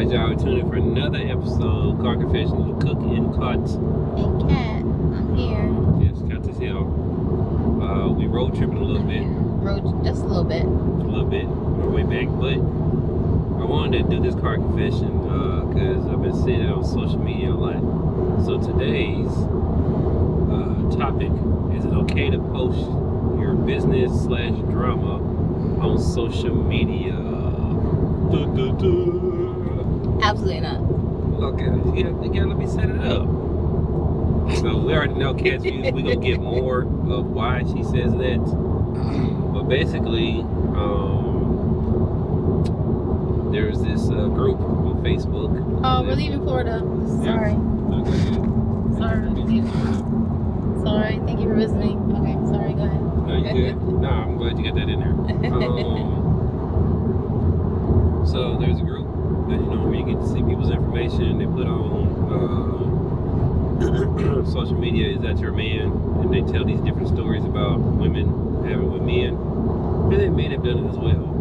Alright, y'all, tune in for another episode. Car Confessions with Cooke&Kat. Hey, Kat, I'm here. Yes, Kat is here. We road tripping a little bit. Just a little bit. On our way back. But I wanted to do this car confession because I've been seeing it on social media a lot. So today's topic, is it okay to post your business/drama on social media? Absolutely not. Okay, you gotta let me set it up. So we already know Kat's views. We're gonna get more of why she says that. But basically, there's this group on Facebook. Oh, we're leaving Florida. Sorry. Sorry. Thank you for visiting. Okay, sorry, go ahead. No, you good? No, I'm glad you got that in there. So there's a group that, where you get to see people's information. They put on social media, is that your man? And they tell these different stories about women having with men. And then men have done it as well.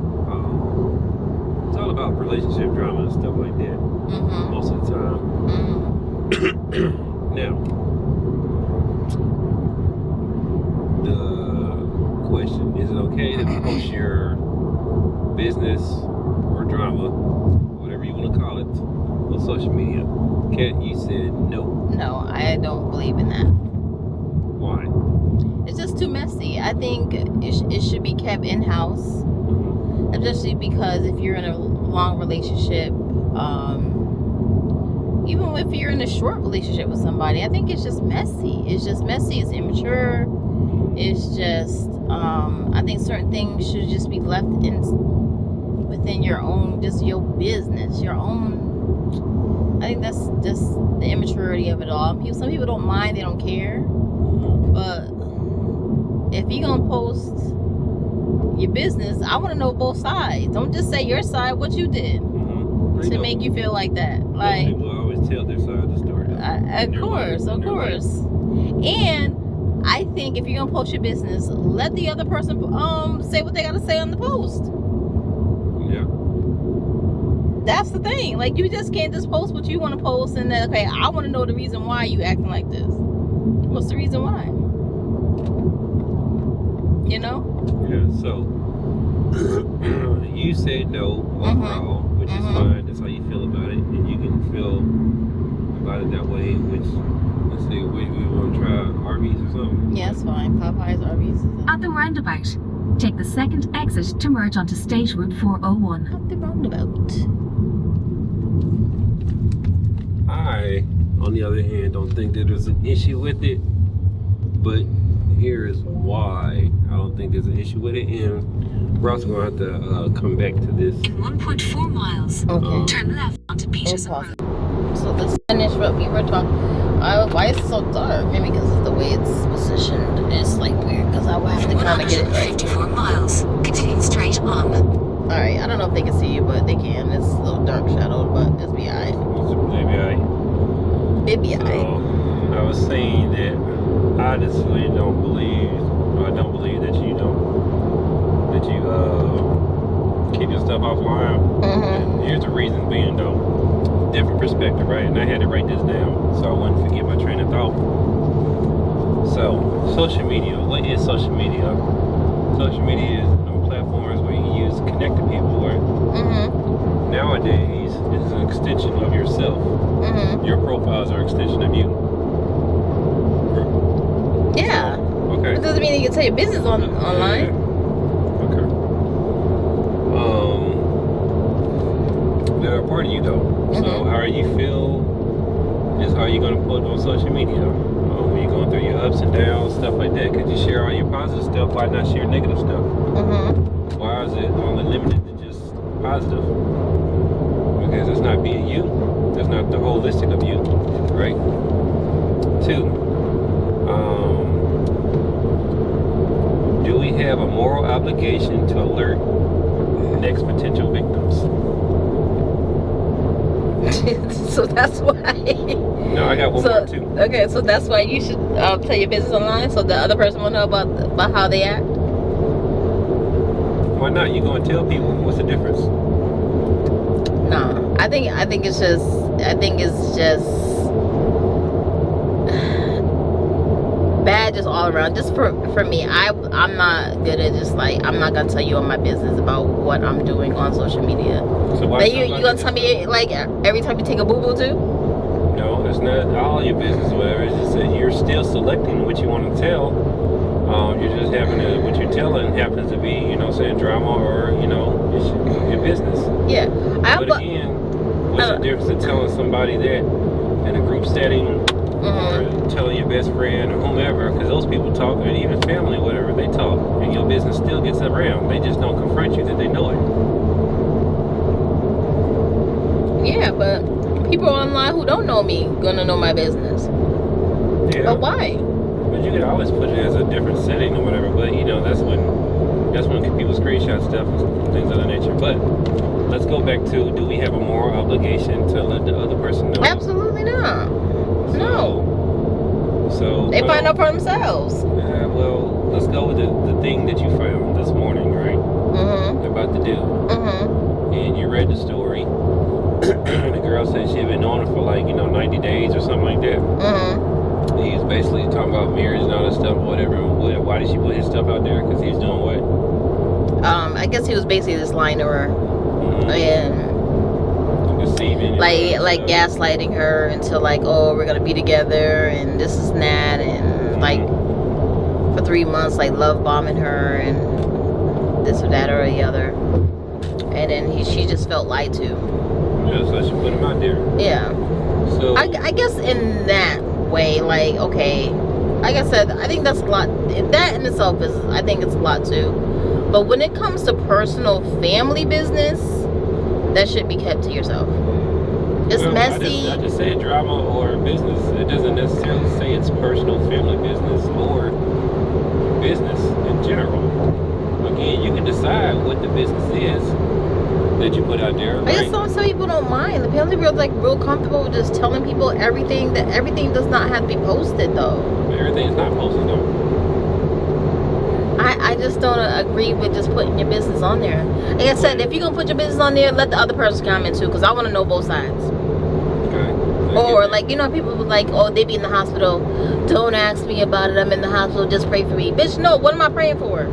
It's all about relationship drama and stuff like that, most of the time. Now, the question, is it okay to post your business or drama, whatever you want to call it, on social media? Kat, you said no. No, I don't believe in that. Why? It's just too messy. I think it should be kept in-house, especially because if you're in a long relationship, even if you're in a short relationship with somebody, I think it's just messy. It's immature. It's just, I think certain things should just be left within your own, just your business, your own. I think that's just the immaturity of it all. Some people don't mind, they don't care. But if you're gonna post your business, I want to know both sides. Don't just say your side, what you did to make you feel like that. Like, people always tell their side of the story. Of course. And I think if you're gonna post your business, let the other person say what they gotta say on the post. Yeah. That's the thing. Like, you just can't just post what you want to post and then, okay, I want to know the reason why you acting like this. What's the reason why? You know? Yeah, so you said no overall, which is fine. That's how you feel about it. And you can feel about it that way, which, let's see, we want to try Arby's or something? Yeah, it's fine. Popeyes, Arby's. At the roundabout, take the second exit to merge onto State Route 401. At the roundabout. I, on the other hand, don't think that there's an issue with it, but here is why I don't think there's an issue with it, and we're also going to have to come back to this. In 1.4 miles, turn left onto Peterson Road. So let's finish what we were talking. Why is it so dark? Maybe because of the way it's positioned. It's like weird because I will have to kind of get it right. 54 miles, continue straight on. Alright, I don't know if they can see you, but they can. It's a little dark shadowed, but it's be alright. Maybe I. I was saying that I honestly don't believe that you keep your stuff offline. And here's the reason being, though. Different perspective, right? And I had to write this down so I wouldn't forget my train of thought. So, social media. What is social media? Social media is platforms where you use to connect to people, right? Nowadays, it's an extension of yourself. Your profiles are an extension of you. Yeah. So, okay. It doesn't mean you can tell your business online. Okay. They're a part of you, though. So how you feel is how you're going to put on social media. When you're going through your ups and downs, stuff like that. Could you share all your positive stuff? Why not share negative stuff? Why is it only limited to just positive? Because it's not being you. That's not the holistic of you, right? 2, do we have a moral obligation to alert next potential victims? So that's why. No, I got one more too. Okay, so that's why you should tell your business online, so the other person will know about how they act. Why not? You gonna tell people? What's the difference? Nah, I think it's just bad just all around. Just for me, I'm not good at just like, I'm not gonna tell you all my business about what I'm doing on social media. So why but you gonna tell me like every time you take a boo-boo too? No, that's not all your business or whatever. It's just that you're still selecting what you want to tell. You're just having what you're telling happens to be, you know, saying drama or, you know, your business. Yeah. But again, what's the difference in telling somebody that in a group setting or telling your best friend or whomever, because those people talk, and even family or whatever, they talk, and your business still gets around. They just don't confront you that they know it. Yeah, but people online who don't know me gonna know my business. Yeah. But why? But you could always put it as a different setting or whatever. But you know, that's when people screenshot stuff and things of that nature. But let's go back to: do we have a moral obligation to let the other person know? Absolutely not. No. So they find out for themselves. Well, let's go with the thing that you found this morning, right? About the dude. And you read the story. The girl said she had been knowing it for like, 90 days or something like that. He's basically talking about marriage and all that stuff, whatever. Why did she put his stuff out there? Because he's doing what? I guess he was basically just lying to her and deceiving, like gaslighting her into like, oh, we're gonna be together and this is that, and like for 3 months like love bombing her and this or that or the other, and then she just felt lied to. Yeah, so she put him out there. Yeah. So I guess in that way, like, okay, like I said, I think that's a lot. That in itself is, I think it's a lot too. But when it comes to personal family business, that should be kept to yourself. It's messy. I just say drama or business. It doesn't necessarily say it's personal family business or business in general. Again, you can decide what the business is that you put out there. Right? I guess some people don't mind. The family are like real comfortable with just telling people everything. That everything does not have to be posted though. Everything's not posted though. I just don't agree with just putting your business on there. Like I said, if you're gonna put your business on there, let the other person comment too, because I want to know both sides. Okay. Or like, people like, oh, they be in the hospital. Don't ask me about it. I'm in the hospital. Just pray for me, bitch. No, what am I praying for?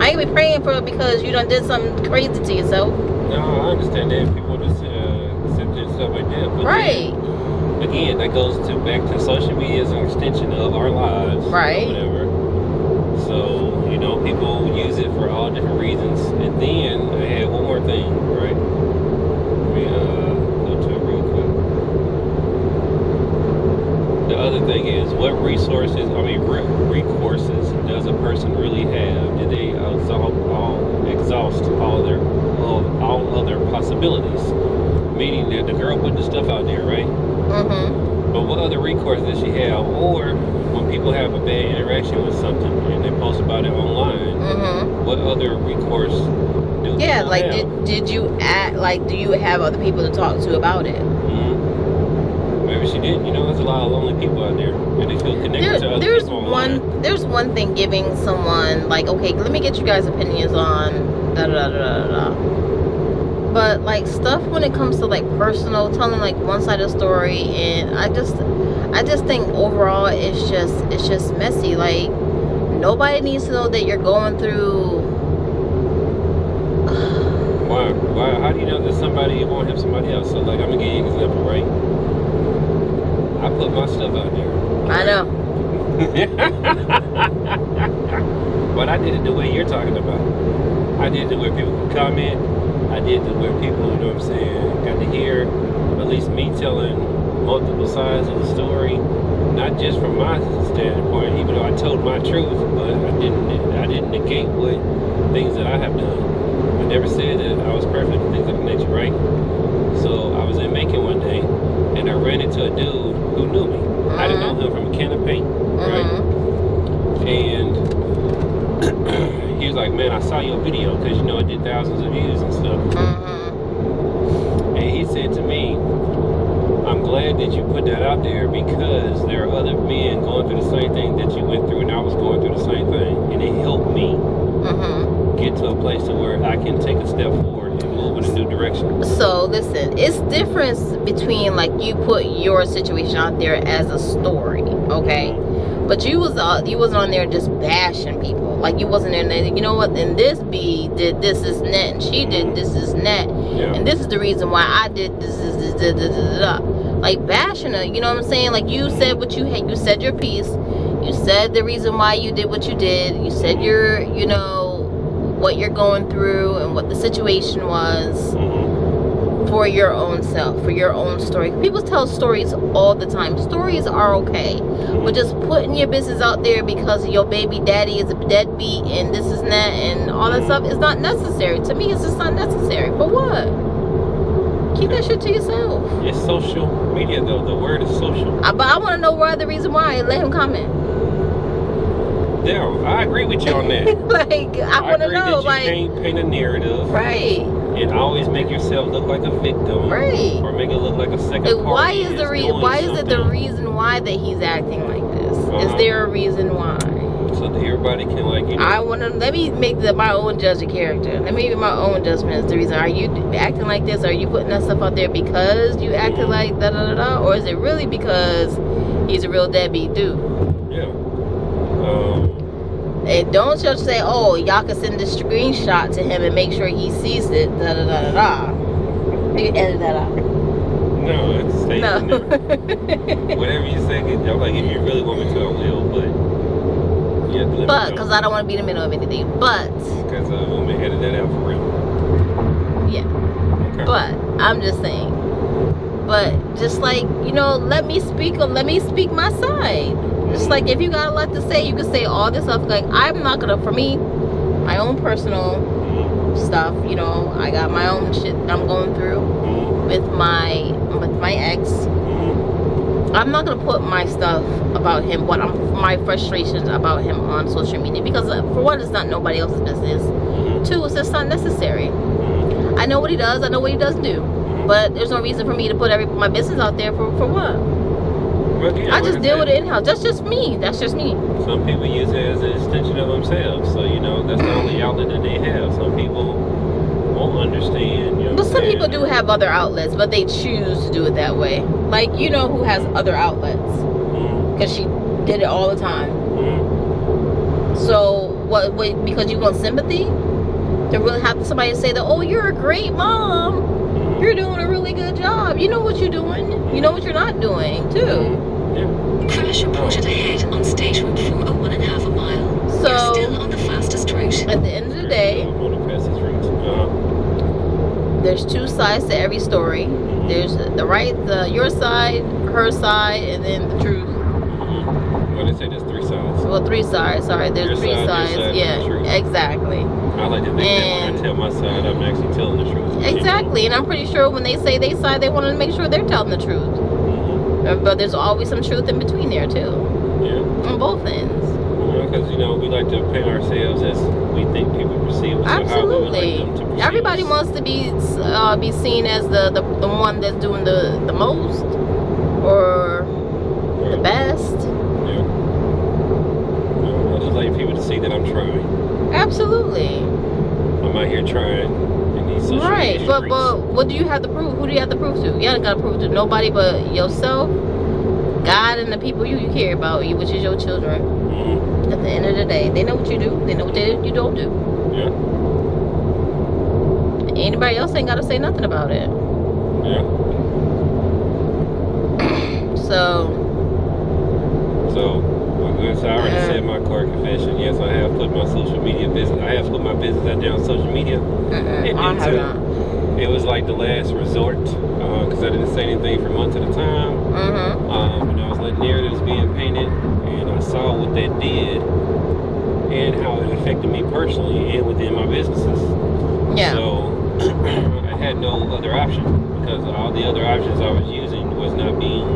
I ain't be praying for it because you done did something crazy to yourself. No, I understand that. People just accept it, stuff like that. But right. Again, that goes back to social media as an extension of our lives. Right. Or whatever. So, people use it for all different reasons. And then, I had one more thing, right? Let me go to it real quick. The other thing is, what recourses does a person really have? Do they exhaust all other possibilities? Meaning that the girl put the stuff out there, right? But what other recourse does she have? Or when people have a bad interaction with something and they post about it online, what other recourse do they have? did you do you have other people to talk to about it? Maybe she did. There's a lot of lonely people out there and they feel connected to other people online. There's one thing giving someone like, okay, let me get you guys' opinions on da da da da da. But like stuff when it comes to like personal, telling like one side of the story, and I just think overall it's just messy. Like nobody needs to know that you're going through. Why? How do you know that somebody won't help somebody else? So like, I'm gonna give you an example, right? I put my stuff out there. I know. But I did it the way you're talking about. I did it where people could comment. I did it where people, got to hear at least me telling multiple sides of the story, not just from my standpoint, even though I told my truth, but I didn't negate what things that I have done. I never said that I was perfect and things of that nature, right? So I was in Macon one day, and I ran into a dude who knew me. I didn't know him from a can of paint, right? And he was like, man, I saw your video because, it did thousands of views and stuff. And he said to me, I'm glad that you put that out there because there are other men going through the same thing that you went through, and I was going through the same thing. And it helped me get to a place to where I can take a step forward and move in a new direction. So listen, it's difference between like you put your situation out there as a story, okay? But you wasn't on there just bashing people. Like you wasn't in there, you know what? And this B did this is net, and she did this is net, and this is the reason why I did this is da, da, da, da. Like bashing her, you know what I'm saying? Like you said what you had, you said your piece, you said the reason why you did what you did, you said your, you know, what you're going through and what the situation was. For your own self, for your own story. People tell stories all the time. Stories are okay, but just putting your business out there because your baby daddy is a deadbeat and this is that and all that stuff is not necessary. To me, it's just not necessary. For what? Keep that shit to yourself. It's social media, though. The word is social. But I want to know why the reason why. Let him comment. Yeah, I agree with you on that. Like, I want to know. That you can't paint a narrative. Right. And always make yourself look like a victim, right? Or make it look like a second party. Why is the why is it the reason why that he's acting like this? Is there a reason why? So that everybody can like, you know. I want to let me make my own judge of character. Let me make my own judgments. The reason, are you acting like this? Are you putting that stuff out there because you acted like da da da da, or is it really because he's a real deadbeat dude? Yeah. And don't just say, oh, y'all can send the screenshot to him and make sure he sees it, da da da da da. You can edit that out. No, it's staying in there. Whatever you say, I'm like, if you really want me to, I will, but you have to let me know. Because I don't want to be in the middle of anything, but... Because I'm going to edit that out for real. Yeah. Okay. But, I'm just saying. But, just like, you know, let me speak my side. Just like if you got a lot to say, you can say all this stuff. Like I'm not gonna, for me, my own personal stuff. You know, I got my own shit I'm going through with my ex. I'm not gonna put my stuff about him, my frustrations about him on social media because for one, it's not nobody else's business. Two, it's just not necessary. I know what he does. I know what he doesn't do. But there's no reason for me to put my business out there for what? Well, yeah, I just deal with it in-house. That's just me. That's just me. Some people use it as an extension of themselves. So, you know, that's the only outlet that they have. Some people won't understand. You know, but some people do have other outlets, but they choose to do it that way. Like, you know who has other outlets? Because she did it all the time. So, what? Because you want sympathy? To really have somebody say that, oh, you're a great mom. You're doing a really good job. You know what you're doing. You know what you're not doing, too. Crash reported ahead on State Route 401.5 mile. So, you're still on the fastest route. At the end of the day, there's two sides to every story. There's your side, her side, and then the truth. Well, they say there's three sides. Well, three sides. Sorry, there's three sides. Yeah, exactly. I like to think that when I tell my side, I'm actually telling the truth. Exactly, and I'm pretty sure when they say they side, they want to make sure they're telling the truth. But there's always some truth in between there too. Yeah. On both ends. Because you know we like to paint ourselves as we think people perceive us. Absolutely. Like everybody wants to be seen as the one that's doing the most or the best. Yeah. I just like people to see that I'm trying. Absolutely. I'm out here trying. Right, but what do you have to prove? Who do you have to prove to? You ain't got to prove to nobody but yourself, God, and the people you care about, which is your children. At the end of the day, they know what you do. They know what you don't do. Yeah. Anybody else ain't got to say nothing about it. Yeah. So I already said my car confession. Yes, I have put my social media business. I have put my business out there on social media. It was like the last resort because I didn't say anything for months at a time. And I was letting narratives being painted, and I saw what that did and how it affected me personally and within my businesses. Yeah. So I had no other option because all the other options I was using was not being,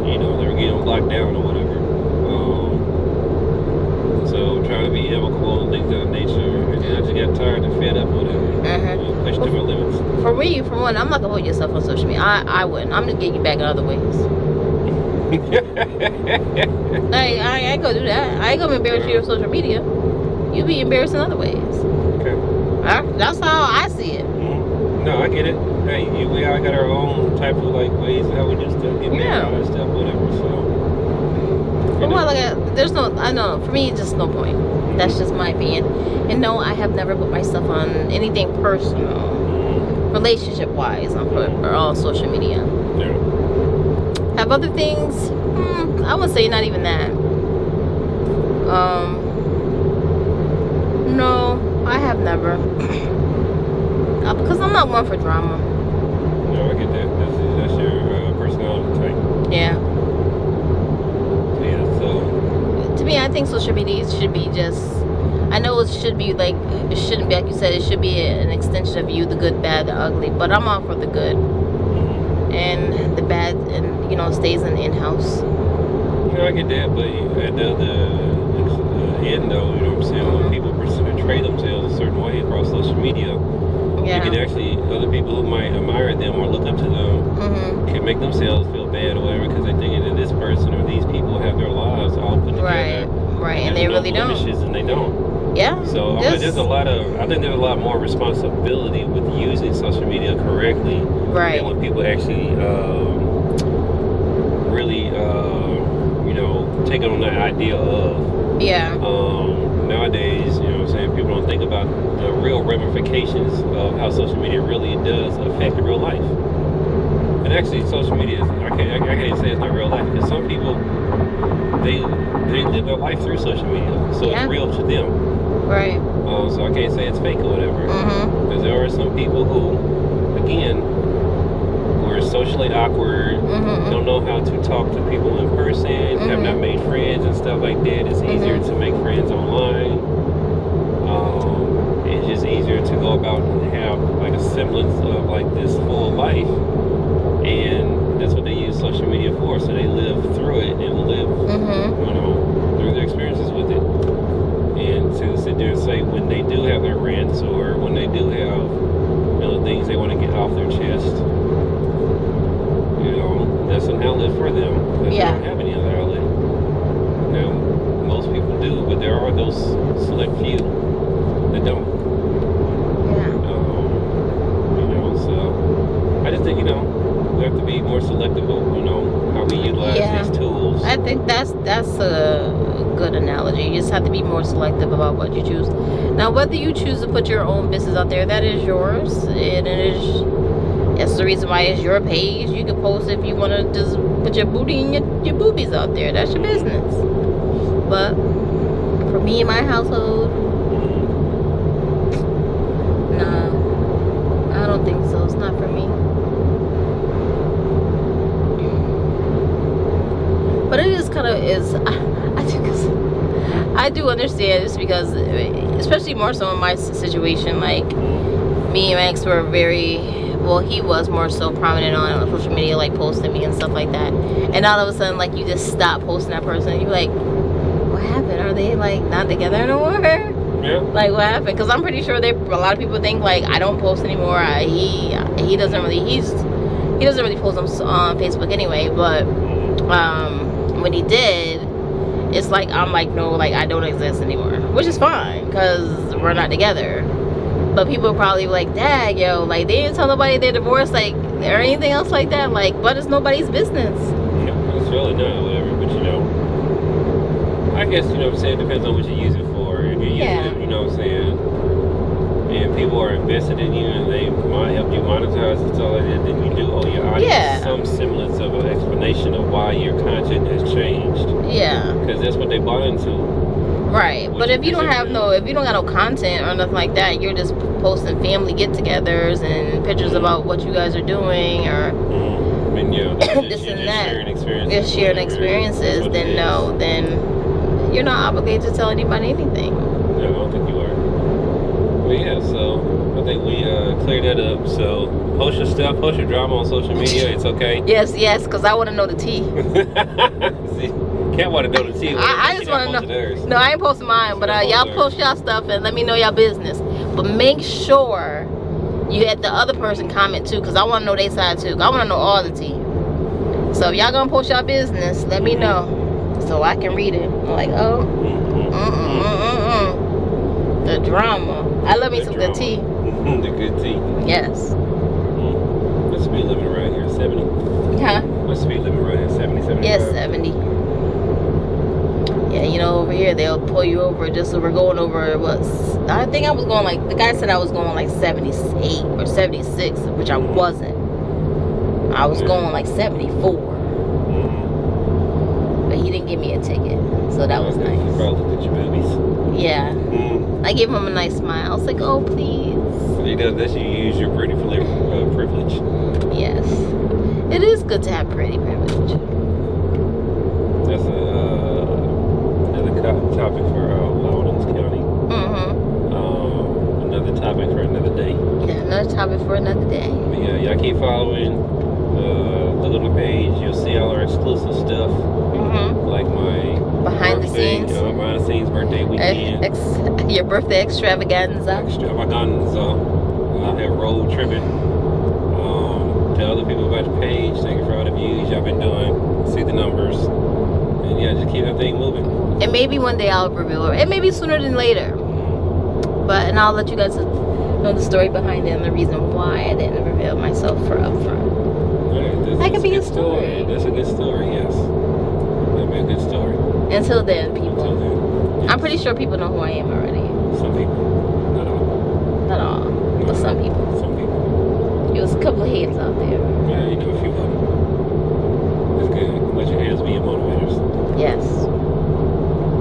they were getting locked down or whatever. So trying to be amicable and things of that nature, and I just got tired and fed up with it. Pushed to my limits. For me, for one, I'm not gonna hold yourself on social media. I wouldn't. I'm just getting you back in other ways. I ain't gonna do that. I ain't gonna embarrass you on social media. You be embarrassed in other ways. Okay. That's how I see it. No, I get it. Hey, we all got our own type of like ways how we do stuff, get married, all that stuff, whatever. So. Well, there's no. I know. For me, it's just no point. That's just my opinion. And no, I have never put myself on anything personal, relationship-wise, on social media. Yeah. Have other things? I would say not even that. No, I have never. Because I'm not one for drama. No, I get that. That's your personality type. Yeah. Yeah, so. To me, I think social media should be just. I know it should be like. It shouldn't be like you said. It should be an extension of you, the good, bad, the ugly. But I'm all for the good. And the bad, and stays in-house. I get that, but at the end, though, you know what I'm saying? When people portray themselves a certain way across social media, you can actually, other people who might admire them or look up to them can make themselves feel bad or whatever because they're thinking that this person or these people have their lives all put together. Right, and they really don't. And they don't. Yeah. So I think there's a lot more responsibility with using social media correctly than when people actually really take on that idea of. Yeah. Nowadays, you know what I'm saying, people don't think about the real ramifications of how social media really does affect real life. And actually, social media is, I can't even say it's not real life because some people they live their life through social media, so it's real to them. Right. So I can't say it's fake or whatever. Because there are some people who, again, who are socially awkward, don't know how to talk to people in person, have not made friends and stuff like that. It's easier to make friends online. It's just easier to go about and have like a semblance of like this full life. And that's what they use social media for. So they live through it and live, through their experiences with it. And to sit there and say when they do have their rants or when they do have things they want to get off their chest, that's an outlet for them. They don't have any other outlet. Now, most people do, but there are those select few that don't. Yeah. So I just think we have to be more selective of how we utilize these tools. I think that's a good analogy. You just have to be more selective about what you choose. Now, whether you choose to put your own business out there, that is yours, and that's the reason why it's your page. You can post if you want to just put your booty and your boobies out there. That's your business. But for me and my household, nah, I don't think so. It's not for me. But it is kind of I do understand just because, especially more so in my situation, like me and my ex were he was more so prominent on social media, like posting me and stuff like that. And all of a sudden, like, you just stop posting that person. You're like, what happened? Are they, like, not together no more? Yeah. Like, what happened? Because I'm pretty sure a lot of people think, like, I don't post anymore. He doesn't really post on Facebook anyway. But when he did, it's like, I'm like, no, like, I don't exist anymore. Which is fine, because we're not together. But people are probably like, dang, yo, like, they didn't tell nobody they're divorced, like, or anything else like that. Like, but it's nobody's business. Yeah, it's really not, whatever. But, I guess, what I'm saying, it depends on what you use it for. If you're using it, what I'm saying, and people are invested in you and they might help you monetize and stuff like that, then you do owe your audience some semblance of an explanation of why your content has changed. Yeah. Because that's what they bought into. Right, but if you don't got no content or nothing like that, you're just posting family get-togethers and pictures about what you guys are doing or this and that, just sharing experiences, then you're not obligated to tell anybody anything. No, I don't think you are. But yeah, so I think we cleared that up. So post your stuff, post your drama on social media. It's okay. Yes, because I want to know the tea. See, Kat want to know the tea. I just want to know. Theirs. No, I ain't posting mine, but y'all post y'all stuff and let me know y'all business. But make sure you had the other person comment too, because I want to know their side too. I want to know all the tea. So if y'all gonna post y'all business, let me know so I can read it. I'm like, The drama. I love me some good tea. The good tea. Yes. What's speed limit around here? 70? Huh? What's speed limit around here? 70, 75? Yes, 70. Yeah, you know, over here they'll pull you over just so we're going over I think I was going like, the guy said I was going like 78 or 76, which I wasn't. I was going like 74. But he didn't give me a ticket, so that was nice. You probably looked at your boobies. Yeah. I gave him a nice smile. I was like, oh, please. He does that, you use your pretty privilege. Yes. It is good to have pretty privilege. That's another topic for Loudons County. Another topic for another day. Yeah, another topic for another day. But yeah, y'all keep following the little page. You'll see all our exclusive stuff. Like my behind the scenes birthday weekend. Your birthday extravaganza. I had road tripping. Tell other people about the page. Thank you for all the views y'all been doing. See the numbers. And yeah, just keep everything moving. And maybe one day I'll reveal it. And maybe sooner than later. And I'll let you guys know the story behind it and the reason why I didn't reveal myself for upfront. That could be a story. That's a good story, yes. That'd be a good story. Until then, people. Until then. Yes. I'm pretty sure people know who I am already. Some people. Not all. Not all. But some people. Some people. There was a couple of haters out there. Yeah, you know a few of them. It's good. Let your haters be your motivators. Yes.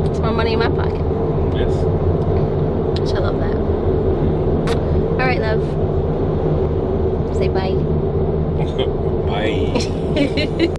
It's more money in my pocket. Yes. I love that. Alright, love. Say bye. Bye.